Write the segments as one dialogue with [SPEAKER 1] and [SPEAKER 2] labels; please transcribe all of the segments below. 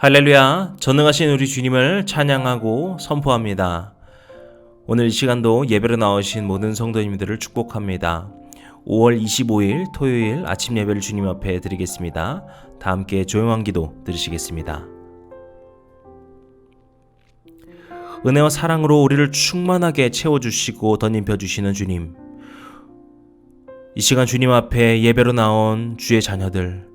[SPEAKER 1] 할렐루야, 전능하신 우리 주님을 찬양하고 선포합니다. 오늘 이 시간도 예배로 나오신 모든 성도님들을 축복합니다. 5월 25일 토요일 아침 예배를 주님 앞에 드리겠습니다. 다 함께 조용한 기도 드리시겠습니다. 은혜와 사랑으로 우리를 충만하게 채워주시고 덧입혀주시는 주님, 이 시간 주님 앞에 예배로 나온 주의 자녀들,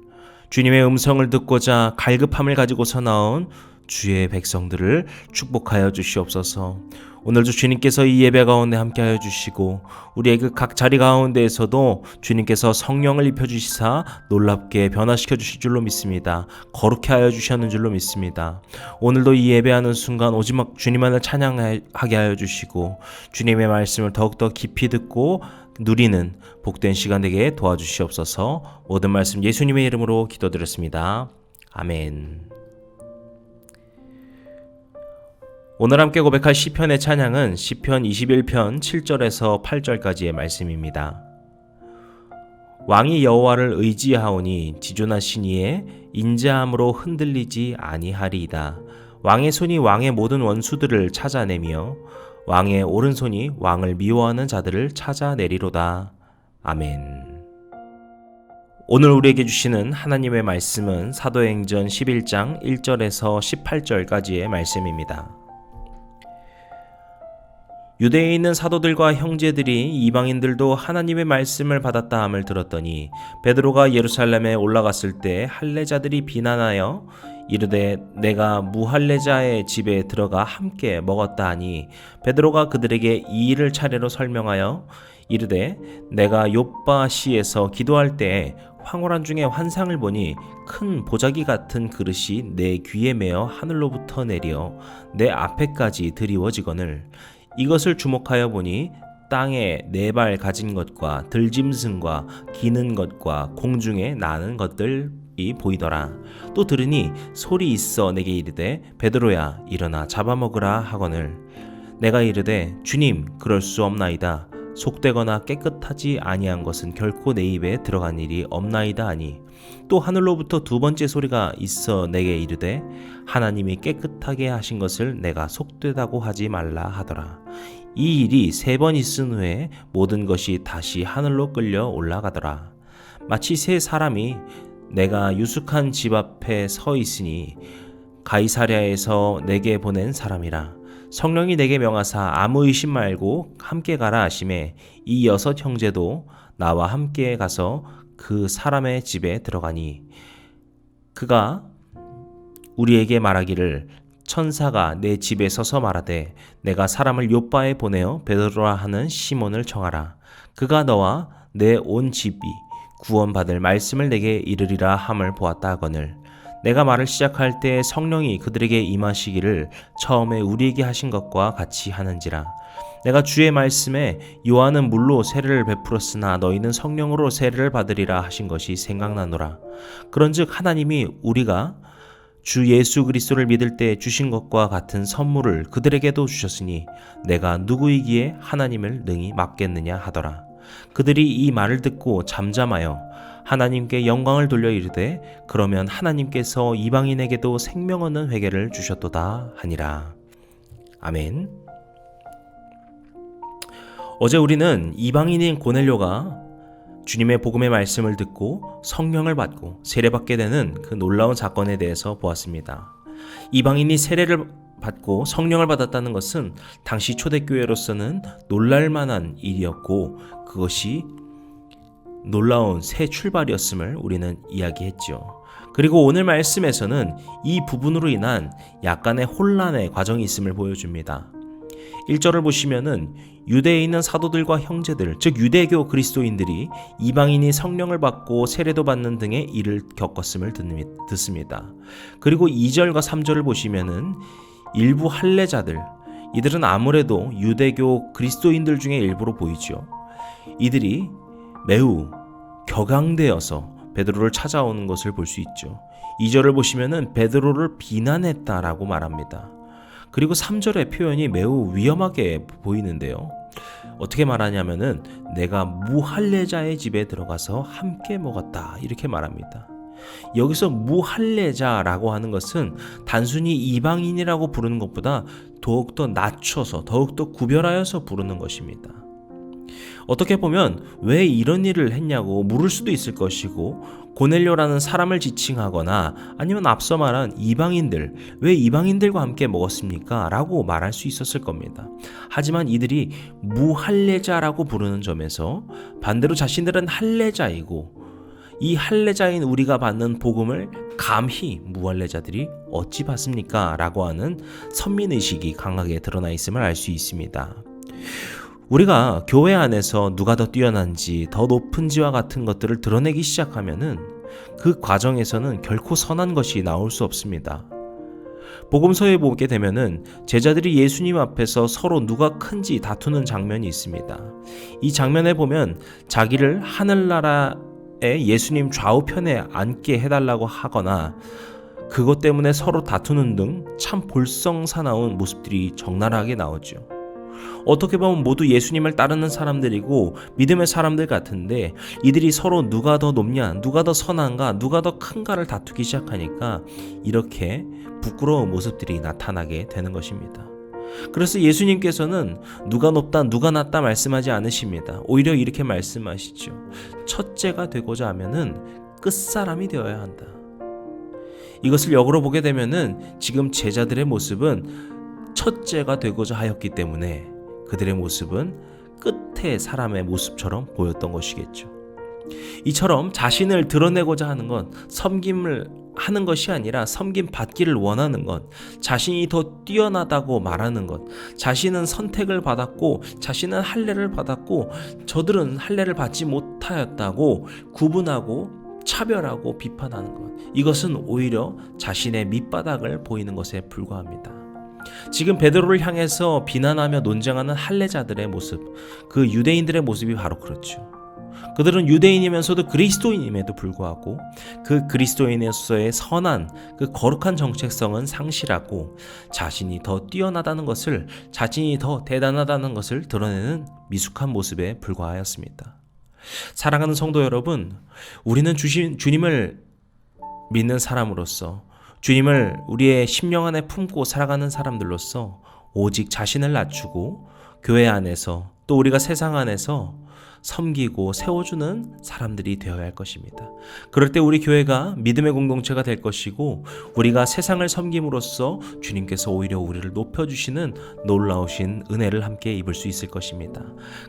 [SPEAKER 1] 주님의 음성을 듣고자 갈급함을 가지고서 나온 주의 백성들을 축복하여 주시옵소서. 오늘도 주님께서 이 예배 가운데 함께하여 주시고 우리의 그 각 자리 가운데에서도 주님께서 성령을 입혀주시사 놀랍게 변화시켜 주실 줄로 믿습니다. 거룩해 하여 주시는 줄로 믿습니다. 오늘도 이 예배하는 순간 오직 주님만을 찬양하게 하여 주시고 주님의 말씀을 더욱더 깊이 듣고 누리는 복된 시간 되게 도와주시옵소서. 모든 말씀 예수님의 이름으로 기도드렸습니다. 아멘. 오늘 함께 고백할 시편의 찬양은 시편 21편 7절에서 8절까지의 말씀입니다. 왕이 여호와를 의지하오니 지존하신 이의 인자함으로 흔들리지 아니하리이다. 왕의 손이 왕의 모든 원수들을 찾아내며 왕의 오른손이 왕을 미워하는 자들을 찾아내리로다. 아멘. 오늘 우리에게 주시는 하나님의 말씀은 사도행전 11장 1절에서 18절까지의 말씀입니다. 유대에 있는 사도들과 형제들이 이방인들도 하나님의 말씀을 받았다 함을 들었더니 베드로가 예루살렘에 올라갔을 때 할례자들이 비난하여 이르되 내가 무할례자의 집에 들어가 함께 먹었다 하니 베드로가 그들에게 이 일을 차례로 설명하여 이르되 내가 욥바시에서 기도할 때 황홀한 중에 환상을 보니 큰 보자기 같은 그릇이 내 귀에 매어 하늘로부터 내려 내 앞에까지 드리워지거늘 이것을 주목하여 보니 땅에 네 발 가진 것과 들짐승과 기는 것과 공중에 나는 것들이 보이더라. 또 들으니 소리 있어 내게 이르되 베드로야 일어나 잡아먹으라 하거늘 내가 이르되 주님 그럴 수 없나이다. 속되거나 깨끗하지 아니한 것은 결코 내 입에 들어간 일이 없나이다 하니 또 하늘로부터 두 번째 소리가 있어 내게 이르되 하나님이 깨끗하게 하신 것을 내가 속되다고 하지 말라 하더라. 이 일이 3번 있은 후에 모든 것이 다시 하늘로 끌려 올라가더라. 마치 세 사람이 내가 유숙한 집 앞에 서 있으니 가이사랴에서 내게 보낸 사람이라. 성령이 내게 명하사 아무 의심 말고 함께 가라 하시매 이 6 형제도 나와 함께 가서 그 사람의 집에 들어가니 그가 우리에게 말하기를 천사가 내 집에 서서 말하되 내가 사람을 욥바에 보내어 베드로라 하는 시몬을 청하라. 그가 너와 내 온 집이 구원받을 말씀을 내게 이르리라 함을 보았다 하거늘 내가 말을 시작할 때 성령이 그들에게 임하시기를 처음에 우리에게 하신 것과 같이 하는지라. 내가 주의 말씀에 요한은 물로 세례를 베풀었으나 너희는 성령으로 세례를 받으리라 하신 것이 생각나노라. 그런즉 하나님이 우리가 주 예수 그리스도를 믿을 때 주신 것과 같은 선물을 그들에게도 주셨으니 내가 누구이기에 하나님을 능히 막겠느냐 하더라. 그들이 이 말을 듣고 잠잠하여 하나님께 영광을 돌려 이르되 그러면 하나님께서 이방인에게도 생명 얻는 회개를 주셨도다 하니라. 아멘. 어제 우리는 이방인인 고넬료가 주님의 복음의 말씀을 듣고 성령을 받고 세례받게 되는 그 놀라운 사건에 대해서 보았습니다. 이방인이 세례를 받고 성령을 받았다는 것은 당시 초대교회로서는 놀랄만한 일이었고 그것이 놀라운 새 출발이었음을 우리는 이야기했죠. 그리고 오늘 말씀에서는 이 부분으로 인한 약간의 혼란의 과정이 있음을 보여줍니다. 1절을 보시면은 유대에 있는 사도들과 형제들, 즉 유대교 그리스도인들이 이방인이 성령을 받고 세례도 받는 등의 일을 겪었음을 듣습니다. 그리고 2절과 3절을 보시면은 일부 할례자들, 이들은 아무래도 유대교 그리스도인들 중에 일부로 보이죠. 이들이 매우 격앙되어서 베드로를 찾아오는 것을 볼 수 있죠. 2절을 보시면은 베드로를 비난했다라고 말합니다. 그리고 3절의 표현이 매우 위험하게 보이는데요. 어떻게 말하냐면은 내가 무할례자의 집에 들어가서 함께 먹었다 이렇게 말합니다. 여기서 무할례자라고 하는 것은 단순히 이방인이라고 부르는 것보다 더욱더 낮춰서 더욱더 구별하여서 부르는 것입니다. 어떻게 보면 왜 이런 일을 했냐고 물을 수도 있을 것이고, 고넬료라는 사람을 지칭하거나 아니면 앞서 말한 이방인들, 왜 이방인들과 함께 먹었습니까? 라고 말할 수 있었을 겁니다. 하지만 이들이 무할례자라고 부르는 점에서 반대로 자신들은 할례자이고, 이 할례자인 우리가 받는 복음을 감히 무할례자들이 어찌 받습니까? 라고 하는 선민의식이 강하게 드러나 있음을 알 수 있습니다. 우리가 교회 안에서 누가 더 뛰어난지, 더 높은지와 같은 것들을 드러내기 시작하면은 그 과정에서는 결코 선한 것이 나올 수 없습니다. 복음서에 보게 되면은 제자들이 예수님 앞에서 서로 누가 큰지 다투는 장면이 있습니다. 이 장면에 보면 자기를 하늘나라의 예수님 좌우편에 앉게 해달라고 하거나 그것 때문에 서로 다투는 등 참 볼썽사나운 모습들이 적나라하게 나오죠. 어떻게 보면 모두 예수님을 따르는 사람들이고 믿음의 사람들 같은데, 이들이 서로 누가 더 높냐, 누가 더 선한가, 누가 더 큰가를 다투기 시작하니까 이렇게 부끄러운 모습들이 나타나게 되는 것입니다. 그래서 예수님께서는 누가 높다, 누가 낮다 말씀하지 않으십니다. 오히려 이렇게 말씀하시죠. 첫째가 되고자 하면은 끝사람이 되어야 한다. 이것을 역으로 보게 되면은 지금 제자들의 모습은 첫째가 되고자 하였기 때문에 그들의 모습은 끝의 사람의 모습처럼 보였던 것이겠죠. 이처럼 자신을 드러내고자 하는 건 섬김을 하는 것이 아니라 섬김 받기를 원하는 것, 자신이 더 뛰어나다고 말하는 것, 자신은 선택을 받았고 자신은 할례를 받았고 저들은 할례를 받지 못하였다고 구분하고 차별하고 비판하는 것, 이것은 오히려 자신의 밑바닥을 보이는 것에 불과합니다. 지금 베드로를 향해서 비난하며 논쟁하는 할례자들의 모습, 그 유대인들의 모습이 바로 그렇죠. 그들은 유대인이면서도 그리스도인임에도 불구하고 그 그리스도인에서의 선한, 그 거룩한 정체성은 상실하고 자신이 더 뛰어나다는 것을, 자신이 더 대단하다는 것을 드러내는 미숙한 모습에 불과하였습니다. 사랑하는 성도 여러분, 우리는 주님을 믿는 사람으로서, 주님을 우리의 심령 안에 품고 살아가는 사람들로서 오직 자신을 낮추고 교회 안에서 또 우리가 세상 안에서 섬기고 세워주는 사람들이 되어야 할 것입니다. 그럴 때 우리 교회가 믿음의 공동체가 될 것이고, 우리가 세상을 섬김으로써 주님께서 오히려 우리를 높여주시는 놀라우신 은혜를 함께 입을 수 있을 것입니다.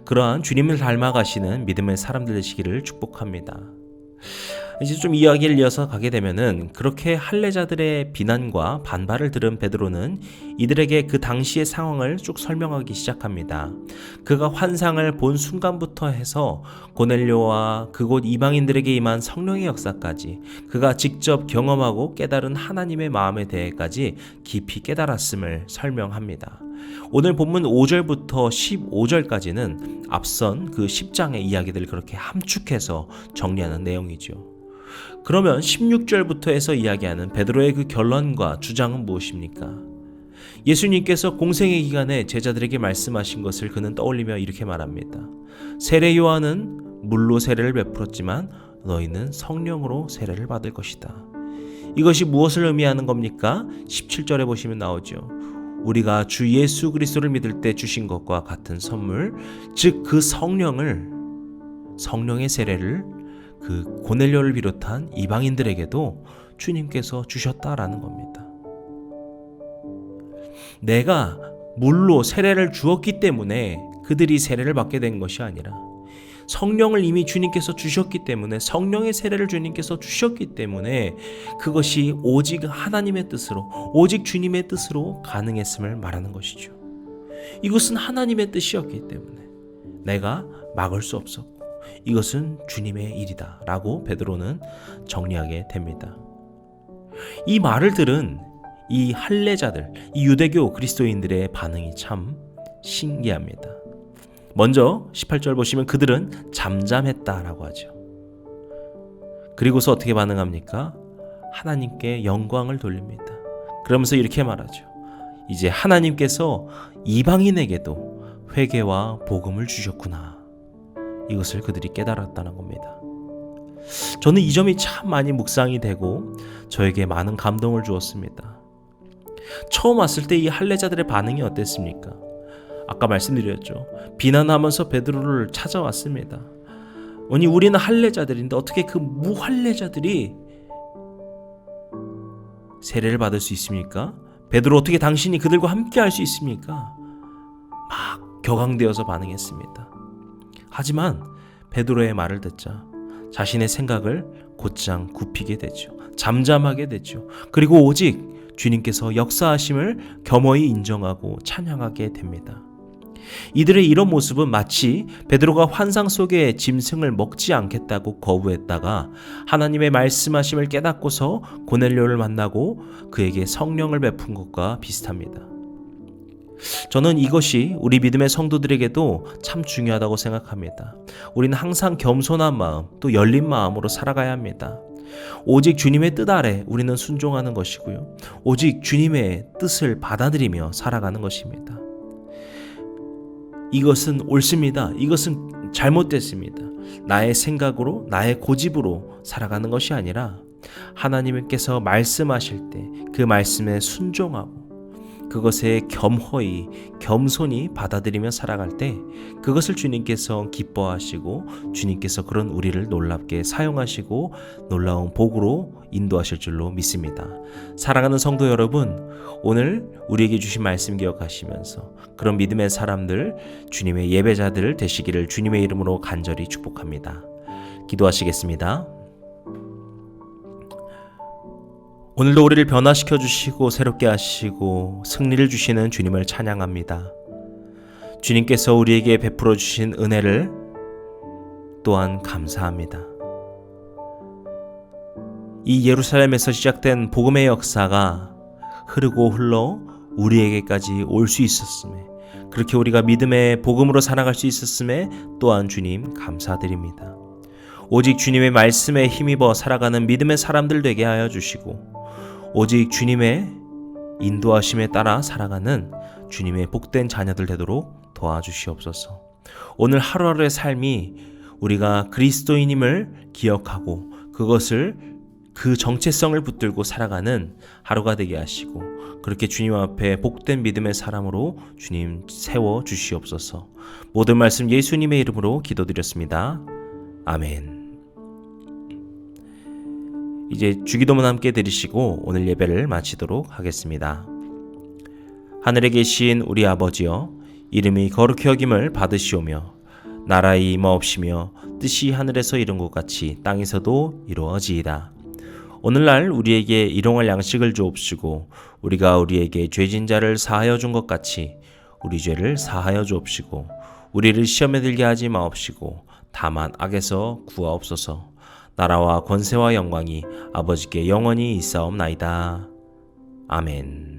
[SPEAKER 1] 그러한 주님을 닮아가시는 믿음의 사람들 되시기를 축복합니다. 이제 좀 이야기를 이어서 가게 되면은, 그렇게 할례자들의 비난과 반발을 들은 베드로는 이들에게 그 당시의 상황을 쭉 설명하기 시작합니다. 그가 환상을 본 순간부터 해서 고넬료와 그곳 이방인들에게 임한 성령의 역사까지, 그가 직접 경험하고 깨달은 하나님의 마음에 대해까지 깊이 깨달았음을 설명합니다. 오늘 본문 5절부터 15절까지는 앞선 그 10장의 이야기들을 그렇게 함축해서 정리하는 내용이죠. 그러면 16절부터 해서 이야기하는 베드로의 그 결론과 주장은 무엇입니까? 예수님께서 공생의 기간에 제자들에게 말씀하신 것을 그는 떠올리며 이렇게 말합니다. 세례 요한은 물로 세례를 베풀었지만 너희는 성령으로 세례를 받을 것이다. 이것이 무엇을 의미하는 겁니까? 17절에 보시면 나오죠. 우리가 주 예수 그리스도를 믿을 때 주신 것과 같은 선물, 즉 그 성령의 세례를 그 고넬료를 비롯한 이방인들에게도 주님께서 주셨다라는 겁니다. 내가 물로 세례를 주었기 때문에 그들이 세례를 받게 된 것이 아니라, 성령을 이미 주님께서 주셨기 때문에, 성령의 세례를 주님께서 주셨기 때문에 그것이 오직 하나님의 뜻으로, 오직 주님의 뜻으로 가능했음을 말하는 것이죠. 이것은 하나님의 뜻이었기 때문에 내가 막을 수 없었고 이것은 주님의 일이다 라고 베드로는 정리하게 됩니다. 이 말을 들은 이 할례자들, 이 유대교 그리스도인들의 반응이 참 신기합니다. 먼저 18절 보시면 그들은 잠잠했다라고 하죠. 그리고서 어떻게 반응합니까? 하나님께 영광을 돌립니다. 그러면서 이렇게 말하죠. 이제 하나님께서 이방인에게도 회개와 복음을 주셨구나. 이것을 그들이 깨달았다는 겁니다. 저는 이 점이 참 많이 묵상이 되고 저에게 많은 감동을 주었습니다. 처음 왔을 때 이 할례자들의 반응이 어땠습니까? 아까 말씀드렸죠. 비난하면서 베드로를 찾아왔습니다. 아니, 우리는 할례자들인데 어떻게 그 무할례자들이 세례를 받을 수 있습니까? 베드로, 어떻게 당신이 그들과 함께 할 수 있습니까? 막 격앙되어서 반응했습니다. 하지만 베드로의 말을 듣자 자신의 생각을 곧장 굽히게 되죠. 잠잠하게 되죠. 그리고 오직 주님께서 역사하심을 겸허히 인정하고 찬양하게 됩니다. 이들의 이런 모습은 마치 베드로가 환상 속의 짐승을 먹지 않겠다고 거부했다가 하나님의 말씀하심을 깨닫고서 고넬료를 만나고 그에게 성령을 베푼 것과 비슷합니다. 저는 이것이 우리 믿음의 성도들에게도 참 중요하다고 생각합니다. 우리는 항상 겸손한 마음, 또 열린 마음으로 살아가야 합니다. 오직 주님의 뜻 아래 우리는 순종하는 것이고요. 오직 주님의 뜻을 받아들이며 살아가는 것입니다. 이것은 옳습니다. 이것은 잘못됐습니다. 나의 생각으로, 나의 고집으로 살아가는 것이 아니라 하나님께서 말씀하실 때 그 말씀에 순종하고 그것에 겸허히, 겸손히 받아들이며 살아갈 때 그것을 주님께서 기뻐하시고 주님께서 그런 우리를 놀랍게 사용하시고 놀라운 복으로 인도하실 줄로 믿습니다. 사랑하는 성도 여러분, 오늘 우리에게 주신 말씀 기억하시면서 그런 믿음의 사람들, 주님의 예배자들 되시기를 주님의 이름으로 간절히 축복합니다. 기도하시겠습니다. 오늘도 우리를 변화시켜 주시고 새롭게 하시고 승리를 주시는 주님을 찬양합니다. 주님께서 우리에게 베풀어 주신 은혜를 또한 감사합니다. 이 예루살렘에서 시작된 복음의 역사가 흐르고 흘러 우리에게까지 올 수 있었음에, 그렇게 우리가 믿음의 복음으로 살아갈 수 있었음에 또한 주님 감사드립니다. 오직 주님의 말씀에 힘입어 살아가는 믿음의 사람들 되게 하여 주시고 오직 주님의 인도하심에 따라 살아가는 주님의 복된 자녀들 되도록 도와주시옵소서. 오늘 하루하루의 삶이 우리가 그리스도인임을 기억하고 그것을 그 정체성을 붙들고 살아가는 하루가 되게 하시고 그렇게 주님 앞에 복된 믿음의 사람으로 주님 세워 주시옵소서. 모든 말씀 예수님의 이름으로 기도드렸습니다. 아멘. 이제 주기도문 함께 드리시고 오늘 예배를 마치도록 하겠습니다. 하늘에 계신 우리 아버지여, 이름이 거룩히 여김을 받으시오며 나라의 임하옵시며 뜻이 하늘에서 이룬 것 같이 땅에서도 이루어지이다. 오늘날 우리에게 일용할 양식을 주옵시고 우리가 우리에게 죄진 자를 사하여 준 것 같이 우리 죄를 사하여 주옵시고 우리를 시험에 들게 하지 마옵시고 다만 악에서 구하옵소서. 나라와 권세와 영광이 아버지께 영원히 있사옵나이다. 아멘.